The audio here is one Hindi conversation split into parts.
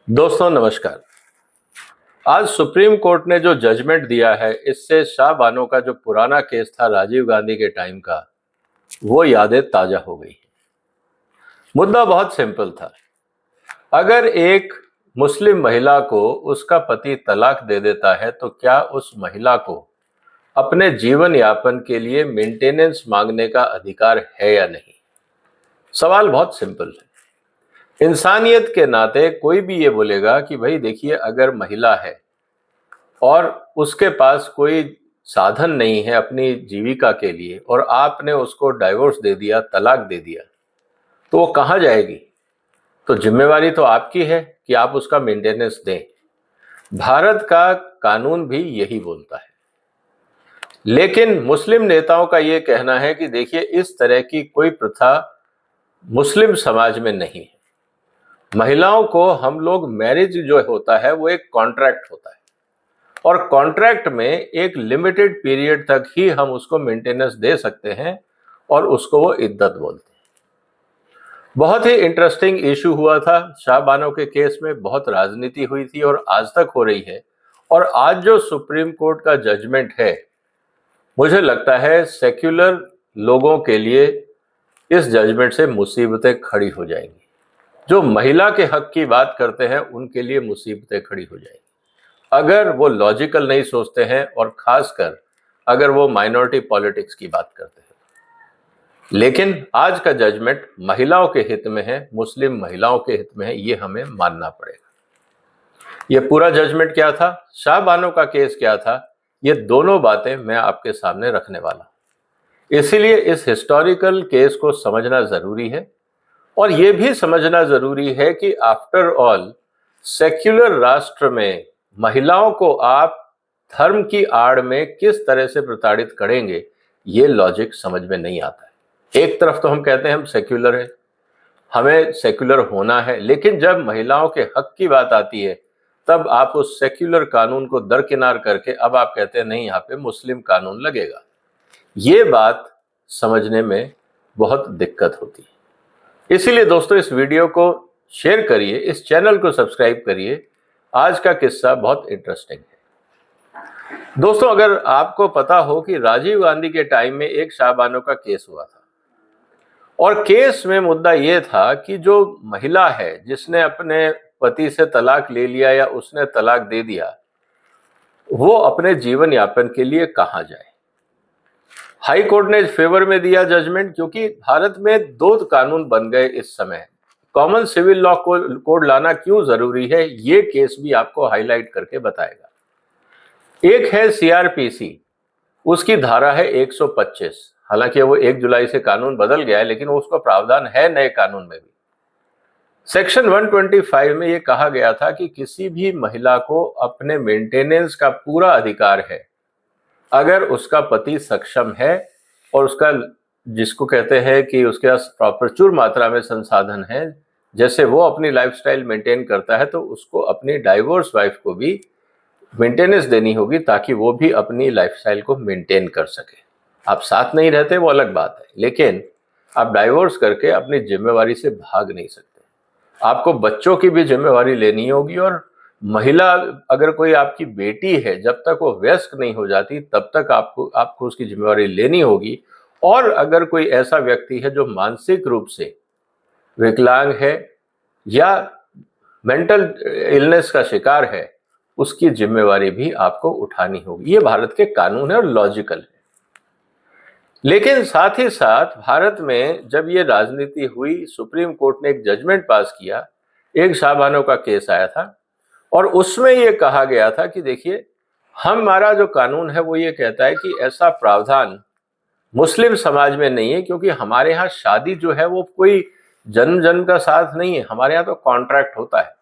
दोस्तों नमस्कार। आज सुप्रीम कोर्ट ने जो जजमेंट दिया है, इससे शाहबानो का जो पुराना केस था राजीव गांधी के टाइम का, वो यादें ताजा हो गई। मुद्दा बहुत सिंपल था। अगर एक मुस्लिम महिला को उसका पति तलाक दे देता है तो क्या उस महिला को अपने जीवन यापन के लिए मेंटेनेंस मांगने का अधिकार है या नहीं? सवाल बहुत सिंपल है। इंसानियत के नाते कोई भी ये बोलेगा कि भाई देखिए, अगर महिला है और उसके पास कोई साधन नहीं है अपनी जीविका के लिए और आपने उसको डाइवोर्स दे दिया, तलाक दे दिया, तो वो कहाँ जाएगी? तो जिम्मेवारी तो आपकी है कि आप उसका मेंटेनेंस दें। भारत का कानून भी यही बोलता है। लेकिन मुस्लिम नेताओं का ये कहना है कि देखिए, इस तरह की कोई प्रथा मुस्लिम समाज में नहीं है। महिलाओं को हम लोग, मैरिज जो होता है वो एक कॉन्ट्रैक्ट होता है और कॉन्ट्रैक्ट में एक लिमिटेड पीरियड तक ही हम उसको मेंटेनेंस दे सकते हैं और उसको वो इद्दत बोलते हैं। बहुत ही इंटरेस्टिंग इशू हुआ था शाहबानो के केस में, बहुत राजनीति हुई थी और आज तक हो रही है। और आज जो सुप्रीम कोर्ट का जजमेंट है, मुझे लगता है सेक्युलर लोगों के लिए इस जजमेंट से मुसीबतें खड़ी हो जाएंगी। जो महिला के हक की बात करते हैं उनके लिए मुसीबतें खड़ी हो जाएंगी अगर वो लॉजिकल नहीं सोचते हैं, और खासकर अगर वो माइनॉरिटी पॉलिटिक्स की बात करते हैं। लेकिन आज का जजमेंट महिलाओं के हित में है, मुस्लिम महिलाओं के हित में है, ये हमें मानना पड़ेगा। ये पूरा जजमेंट क्या था, शाहबानो का केस क्या था, ये दोनों बातें मैं आपके सामने रखने वाला। इसीलिए इस हिस्टोरिकल केस को समझना जरूरी है और ये भी समझना जरूरी है कि आफ्टर ऑल सेक्युलर राष्ट्र में महिलाओं को आप धर्म की आड़ में किस तरह से प्रताड़ित करेंगे, ये लॉजिक समझ में नहीं आता है। एक तरफ तो हम कहते हैं हम सेक्युलर है, हमें सेक्युलर होना है, लेकिन जब महिलाओं के हक की बात आती है तब आप उस सेक्युलर कानून को दरकिनार करके अब आप कहते हैं नहीं, यहाँ पे मुस्लिम कानून लगेगा। ये बात समझने में बहुत दिक्कत होती है। इसीलिए दोस्तों, इस वीडियो को शेयर करिए, इस चैनल को सब्सक्राइब करिए। आज का किस्सा बहुत इंटरेस्टिंग है। दोस्तों, अगर आपको पता हो कि राजीव गांधी के टाइम में एक शाहबानो का केस हुआ था और केस में मुद्दा ये था कि जो महिला है जिसने अपने पति से तलाक ले लिया या उसने तलाक दे दिया, वो अपने जीवन यापन के लिए कहाँ जाए। हाई कोर्ट ने फेवर में दिया जजमेंट, क्योंकि भारत में दो कानून बन गए इस समय। कॉमन सिविल लॉ कोड लाना क्यों जरूरी है, ये केस भी आपको हाईलाइट करके बताएगा। एक है सीआरपीसी, उसकी धारा है 125। हालांकि वो 1 जुलाई से कानून बदल गया है, लेकिन उसका प्रावधान है नए कानून में भी। सेक्शन 125 में ये कहा गया था कि किसी भी महिला को अपने मेंटेनेंस का पूरा अधिकार है अगर उसका पति सक्षम है और उसका, जिसको कहते हैं कि उसके पास प्रचुर मात्रा में संसाधन है, जैसे वो अपनी लाइफस्टाइल मेंटेन करता है, तो उसको अपनी डाइवोर्स वाइफ को भी मेंटेनेंस देनी होगी ताकि वो भी अपनी लाइफस्टाइल को मेंटेन कर सके। आप साथ नहीं रहते वो अलग बात है, लेकिन आप डाइवोर्स करके अपनी जिम्मेवारी से भाग नहीं सकते। आपको बच्चों की भी जिम्मेवारी लेनी होगी, और महिला अगर कोई आपकी बेटी है, जब तक वो वयस्क नहीं हो जाती तब तक आपको उसकी जिम्मेवारी लेनी होगी। और अगर कोई ऐसा व्यक्ति है जो मानसिक रूप से विकलांग है या मेंटल इलनेस का शिकार है, उसकी जिम्मेवारी भी आपको उठानी होगी। ये भारत के कानून है और लॉजिकल है। लेकिन साथ ही साथ भारत में जब ये राजनीति हुई, सुप्रीम कोर्ट ने एक जजमेंट पास किया, एक शाहबानो का केस आया था और उसमें ये कहा गया था कि देखिए, हमारा जो कानून है वो ये कहता है कि ऐसा प्रावधान मुस्लिम समाज में नहीं है, क्योंकि हमारे यहाँ शादी जो है वो कोई जन्म जन्म का साथ नहीं है। हमारे यहाँ तो कॉन्ट्रैक्ट होता है,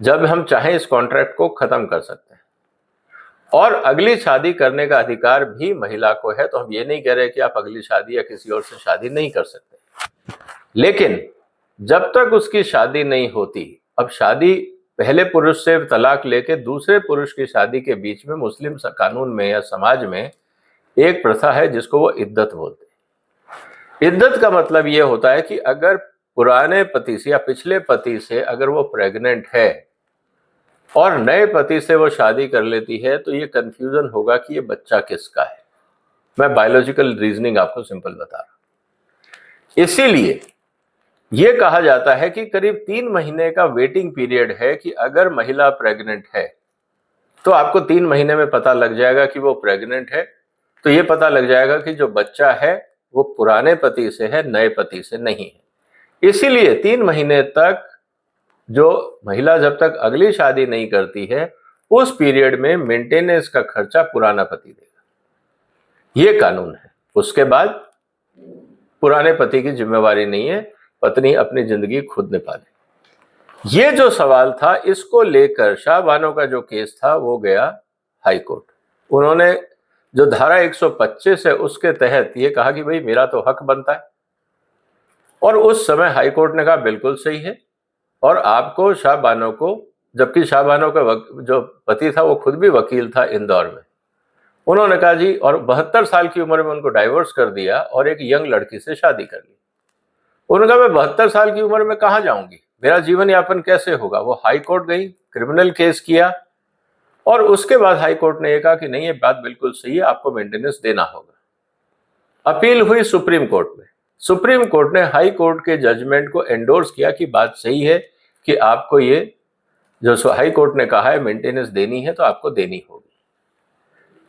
जब हम चाहें इस कॉन्ट्रैक्ट को खत्म कर सकते हैं और अगली शादी करने का अधिकार भी महिला को है। तो हम ये नहीं कह रहे कि आप अगली शादी या किसी और से शादी नहीं कर सकते, लेकिन जब तक उसकी शादी नहीं होती, अब शादी पहले पुरुष से तलाक लेके दूसरे पुरुष की शादी के बीच में मुस्लिम कानून में या समाज में एक प्रथा है जिसको वो इद्दत बोलते हैं। इद्दत का मतलब ये होता है कि अगर पुराने पति से या पिछले पति से अगर वो प्रेग्नेंट है और नए पति से वो शादी कर लेती है, तो ये कंफ्यूजन होगा कि ये बच्चा किसका है। मैं बायोलॉजिकल रीजनिंग आपको सिंपल बता रहा हूं। इसीलिए ये कहा जाता है कि करीब 3 महीने का वेटिंग पीरियड है कि अगर महिला प्रेग्नेंट है तो आपको 3 महीने में पता लग जाएगा कि वो प्रेग्नेंट है। तो ये पता लग जाएगा कि जो बच्चा है वो पुराने पति से है, नए पति से नहीं है। इसीलिए 3 महीने तक जो महिला जब तक अगली शादी नहीं करती है, उस पीरियड में मेंटेनेंस का खर्चा पुराना पति देगा। ये कानून है। उसके बाद पुराने पति की जिम्मेवारी नहीं है, पत्नी अपनी जिंदगी खुद निभाले। ये जो सवाल था, इसको लेकर शाह बानो का जो केस था वो गया हाई कोर्ट। उन्होंने जो धारा 125 है उसके तहत ये कहा कि भाई मेरा तो हक बनता है, और उस समय हाई कोर्ट ने कहा बिल्कुल सही है। और आपको शाह बानो को, जबकि शाह बानो का जो पति था वो खुद भी वकील था इंदौर में, उन्होंने कहा जी, और 72 साल की उम्र में उनको डाइवोर्स कर दिया और एक यंग लड़की से शादी कर ली। उन्होंने कहा मैं 72 साल की उम्र में कहाँ जाऊंगी, मेरा जीवन यापन कैसे होगा। वो हाई कोर्ट गई, क्रिमिनल केस किया, और उसके बाद हाई कोर्ट ने यह कहा कि नहीं, ये बात बिल्कुल सही है, आपको मेंटेनेंस देना होगा। अपील हुई सुप्रीम कोर्ट में। सुप्रीम कोर्ट ने हाई कोर्ट के जजमेंट को एंडोर्स किया कि बात सही है कि आपको ये जो हाई कोर्ट ने कहा है मेंटेनेंस देनी है तो आपको देनी होगी।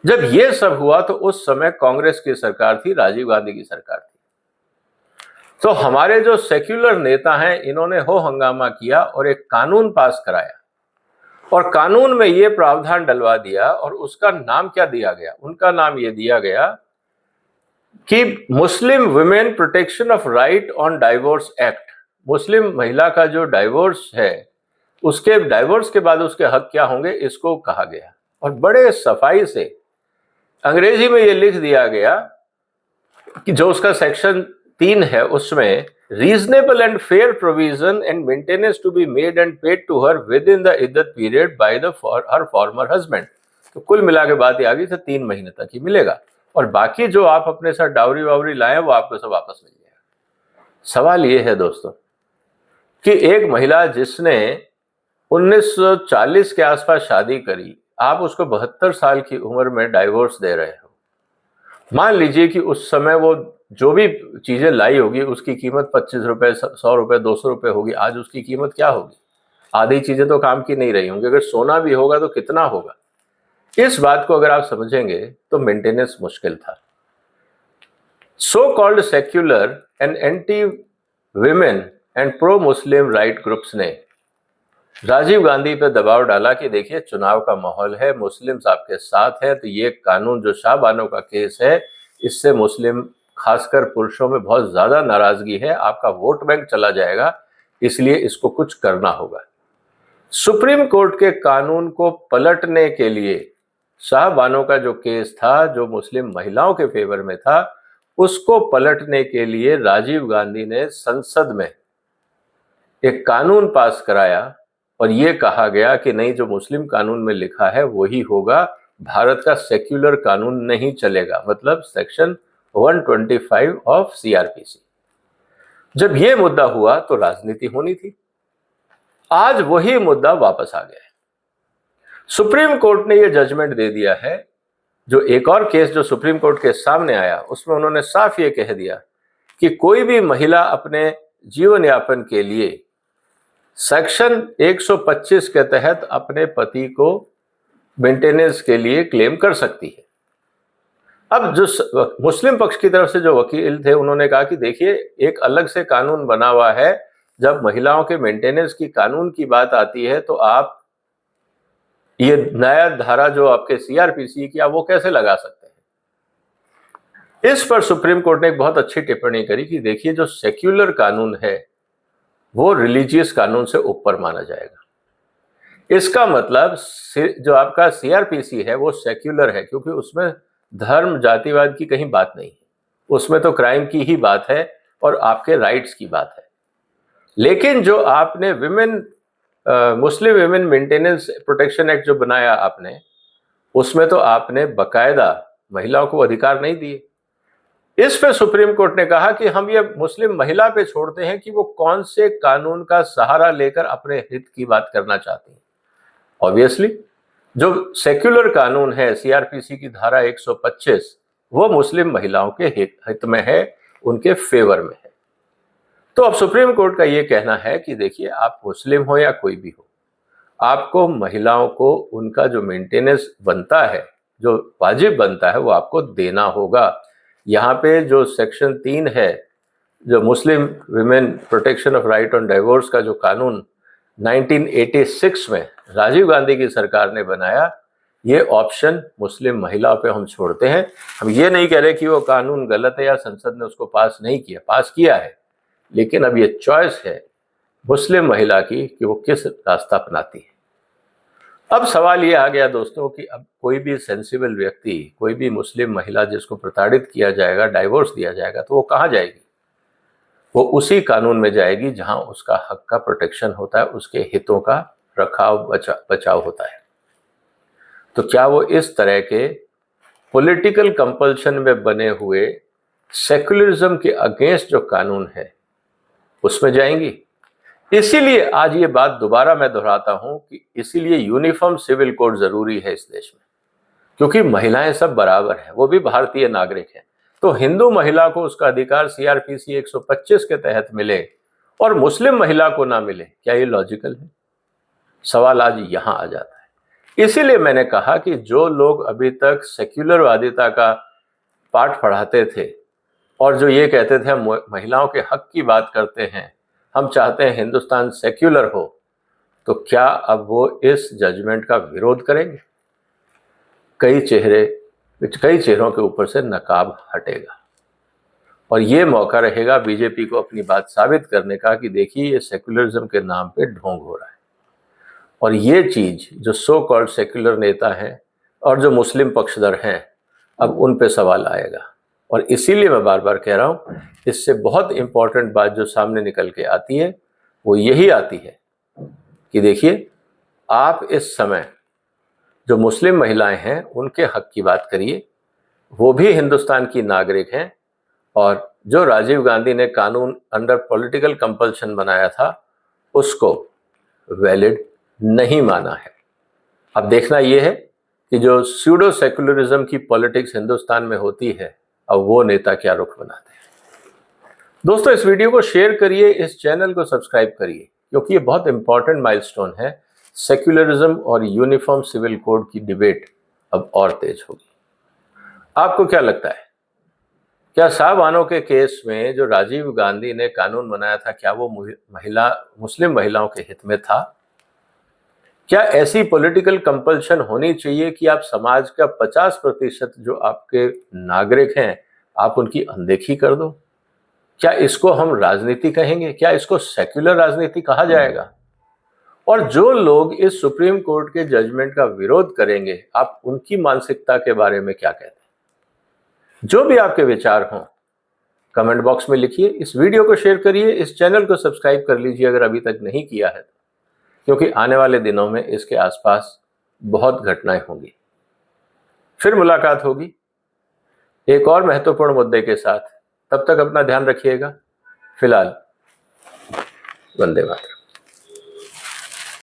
जब ये सब हुआ तो उस समय कांग्रेस की सरकार थी, राजीव गांधी की सरकार थी। तो हमारे जो सेक्युलर नेता हैं, इन्होंने हो हंगामा किया और एक कानून पास कराया, और कानून में ये प्रावधान डलवा दिया, और उसका नाम क्या दिया गया, उनका नाम ये दिया गया कि Muslim women protection of right on divorce act. Muslim महिला का जो डाइवोर्स है, उसके डाइवोर्स के बाद उसके हक क्या होंगे, इसको कहा गया। और बड़े सफाई से अंग्रेजी में ये लिख दिया गया कि जो उसका सेक्शन 3 है, उसमें reasonable and fair provision and maintenance to be made and paid to her within the iddat period by the her former husband. तो कुल मिला के बात आ गई तो 3 महीने तक ही मिलेगा, और बाकी जो आप अपने साथ डावरी वावरी लाए वो आपको सब वापस मिल जाएगा। सवाल ये है दोस्तों कि एक महिला जिसने 1940 के आसपास शादी करी, आप उसको 72 साल की उम्र में डाइवोर्स दे रहे हो। मान लीजिए कि उस समय वो जो भी चीजें लाई होगी उसकी कीमत 25 रुपए, 100 रुपए, 200 रुपए होगी। आज उसकी कीमत क्या होगी? आधी चीजें तो काम की नहीं रही होंगी। अगर सोना भी होगा तो कितना होगा? इस बात को अगर आप समझेंगे तो मेंटेनेंस मुश्किल था। So called secular and anti women and pro Muslim right groups ने राजीव गांधी पे दबाव डाला कि देखिए चुनाव का माहौल है, मुस्लिम्स आपके साथ है, तो ये कानून जो शाह बानो का केस है, इससे मुस्लिम खासकर पुरुषों में बहुत ज्यादा नाराजगी है, आपका वोट बैंक चला जाएगा, इसलिए इसको कुछ करना होगा। सुप्रीम कोर्ट के कानून को पलटने के लिए शाह बानो का जो केस था, जो मुस्लिम महिलाओं के फेवर में था, उसको पलटने के लिए राजीव गांधी ने संसद में एक कानून पास कराया, और ये कहा गया कि नहीं, जो मुस्लिम कानून में लिखा है वही होगा, भारत का सेक्युलर कानून नहीं चलेगा, मतलब सेक्शन 125 ऑफ सीआरपीसी। जब ये मुद्दा हुआ तो राजनीति होनी थी। आज वही मुद्दा वापस आ गया है। सुप्रीम कोर्ट ने ये जजमेंट दे दिया है। जो एक और केस जो सुप्रीम कोर्ट के सामने आया, उसमें उन्होंने साफ ये कह दिया कि कोई भी महिला अपने जीवन यापन के लिए सेक्शन 125 के तहत अपने पति को मेंटेनेंस के लिए क्लेम कर सकती है। अब जो मुस्लिम पक्ष की तरफ से जो वकील थे, उन्होंने कहा कि देखिए एक अलग से कानून बना हुआ है, जब महिलाओं के मेंटेनेंस की कानून की बात आती है तो आप ये नया धारा जो आपके सीआरपीसी की, आप वो कैसे लगा सकते हैं। इस पर सुप्रीम कोर्ट ने एक बहुत अच्छी टिप्पणी करी कि देखिए जो सेक्युलर कानून है वो रिलीजियस कानून से ऊपर माना जाएगा। इसका मतलब जो आपका सीआरपीसी है वो सेक्युलर है, क्योंकि उसमें धर्म जातिवाद की कहीं बात नहीं है, उसमें तो क्राइम की ही बात है और आपके राइट्स की बात है। लेकिन जो आपने Muslim women maintenance protection act जो बनाया आपने, उसमें तो आपने बकायदा महिलाओं को अधिकार नहीं दिए। इस पे सुप्रीम कोर्ट ने कहा कि हम ये मुस्लिम महिला पे छोड़ते हैं कि वो कौन से कानून का सहारा लेकर अपने हित की बात करना चाहती है। ऑब्वियसली जो सेक्युलर कानून है सीआरपीसी की धारा 125 वो मुस्लिम महिलाओं के हित में है, उनके फेवर में है। तो अब सुप्रीम कोर्ट का ये कहना है कि देखिए आप मुस्लिम हो या कोई भी हो, आपको महिलाओं को उनका जो मेंटेनेंस बनता है, जो वाजिब बनता है वो आपको देना होगा। यहाँ पे जो सेक्शन 3 है, जो Muslim women protection of right on divorce का जो कानून 1986 में राजीव गांधी की सरकार ने बनाया, ये ऑप्शन मुस्लिम महिलाओं पे हम छोड़ते हैं। हम ये नहीं कह रहे कि वो कानून गलत है या संसद ने उसको पास नहीं किया, पास किया है, लेकिन अब ये चॉइस है मुस्लिम महिला की कि वो किस रास्ता अपनाती है। अब सवाल ये आ गया दोस्तों कि अब कोई भी सेंसिबल व्यक्ति, कोई भी मुस्लिम महिला जिसको प्रताड़ित किया जाएगा, डाइवोर्स दिया जाएगा, तो वो कहाँ जाएगी? वो उसी कानून में जाएगी जहां उसका हक का प्रोटेक्शन होता है, उसके हितों का रखाव बचाव होता है। तो क्या वो इस तरह के पॉलिटिकल कंपल्शन में बने हुए सेक्युलरिज्म के अगेंस्ट जो कानून है उसमें जाएंगी? इसीलिए आज ये बात दोबारा मैं दोहराता हूं कि इसीलिए यूनिफॉर्म सिविल कोड जरूरी है इस देश में, क्योंकि महिलाएं सब बराबर हैं, वो भी भारतीय नागरिक हैं। तो हिंदू महिला को उसका अधिकार सीआरपीसी 125 के तहत मिले और मुस्लिम महिला को ना मिले, क्या ये लॉजिकल है? सवाल आज यहां आ जाता है। इसीलिए मैंने कहा कि जो लोग अभी तक सेक्युलरवादिता का पाठ पढ़ाते थे और जो ये कहते थे हम महिलाओं के हक की बात करते हैं, हम चाहते हैं हिंदुस्तान सेक्युलर हो, तो क्या अब वो इस जजमेंट का विरोध करेंगे? कई चेहरों के ऊपर से नकाब हटेगा और ये मौका रहेगा बीजेपी को अपनी बात साबित करने का कि देखिए ये सेक्युलरिज्म के नाम पे ढोंग हो रहा है। और ये चीज जो सो कॉल्ड सेक्युलर नेता हैं और जो मुस्लिम पक्षधर हैं, अब उन पे सवाल आएगा। और इसीलिए मैं बार बार कह रहा हूं, इससे बहुत इंपॉर्टेंट बात जो सामने निकल के आती है वो यही आती है कि देखिए आप इस समय जो मुस्लिम महिलाएं हैं उनके हक की बात करिए, वो भी हिंदुस्तान की नागरिक हैं और जो राजीव गांधी ने कानून अंडर पॉलिटिकल कंपल्शन बनाया था उसको वैलिड नहीं माना है। अब देखना यह है कि जो स्यूडो सेक्युलरिज्म की पॉलिटिक्स हिंदुस्तान में होती है, अब वो नेता क्या रुख बनाते हैं। दोस्तों इस वीडियो को शेयर करिए, इस चैनल को सब्सक्राइब करिए, क्योंकि ये बहुत इंपॉर्टेंट माइलस्टोन है। सेक्युलरिज्म और यूनिफॉर्म सिविल कोड की डिबेट अब और तेज होगी। आपको क्या लगता है, क्या साहबानों के केस में जो राजीव गांधी ने कानून बनाया था, क्या वो मुस्लिम महिलाओं के हित में था? क्या ऐसी पॉलिटिकल कंपल्शन होनी चाहिए कि आप समाज का 50% जो आपके नागरिक हैं आप उनकी अनदेखी कर दो? क्या इसको हम राजनीति कहेंगे? क्या इसको सेक्युलर राजनीति कहा जाएगा? और जो लोग इस सुप्रीम कोर्ट के जजमेंट का विरोध करेंगे, आप उनकी मानसिकता के बारे में क्या कहते हैं? जो भी आपके विचार हों कमेंट बॉक्स में लिखिए, इस वीडियो को शेयर करिए, इस चैनल को सब्सक्राइब कर लीजिए अगर अभी तक नहीं किया है, क्योंकि आने वाले दिनों में इसके आसपास बहुत घटनाएं होंगी। फिर मुलाकात होगी एक और महत्वपूर्ण मुद्दे के साथ। तब तक अपना ध्यान रखिएगा। फिलहाल वंदे मातरम।